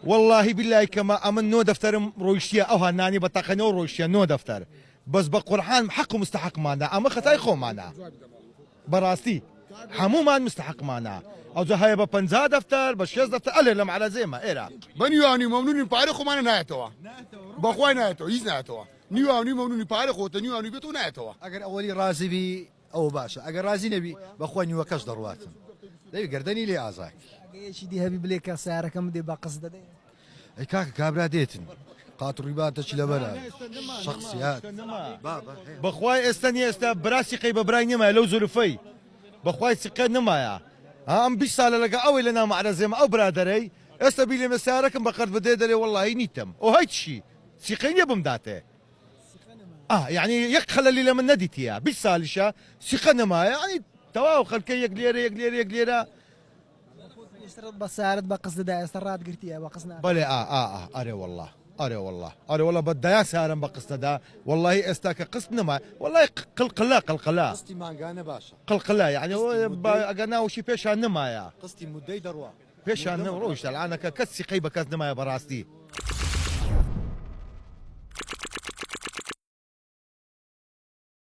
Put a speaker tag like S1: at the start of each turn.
S1: والله بالله كما امن نو دفتر رويشيا او هناني بطاقه نو رويشيا نو دفتر بس بقرحان حق مستحق معنا اما خطاي خو معنا براستي حمو مان مستحق معنا او هاي بنزا دفتر بس شيز دفتر الا لم على زي ما ايرا
S2: بنيواني ممنوني بارخو ما نهايتوا بخوي نهايتوا يز نهايتوا نيواني ممنوني بارخو تنيواني بيتو نهايتوا
S3: اگر اولی رازی بی او باشه اگر رازی نبی بخوانی وکش درواتم دەی گردنی لێ ئازای
S4: گەیەکی دی هەبی بڵێ کە سیارەکەم دێ با قەس دەدەین
S3: ئەی کاکە کابرا دێتن قاتڕیباتەچی لەبەرە شخصیات
S1: بخواي استني استا براسي قي ببراي نما لو زلفي بخواي سقي نما ام بيش سال لقى اوي لنا مع رزم او برادري استا بيلي مساركم بقرد بديدري والله نيتم وهاي شي سقيني بمداته يعني يخلى اللي لما نديتيا بيش سالشا سقي نما يعني تواو خلكي يقليرا
S4: اشترط بە سیارەت بە قەس دەدا ئێستا ڕاتگرتیە بە قەس ناکەم.
S1: بلي اري والله بدايا سارم بقصة دا والله استاك قسط نما والله قلقلا
S3: قستی مانگانە باشە
S1: قلقلا يعني اقنا وشي بيشان نما يا
S3: قستی مدەی دەڕوا
S1: بيشان نما روش الان كسي قيبه كاس نما يا براستي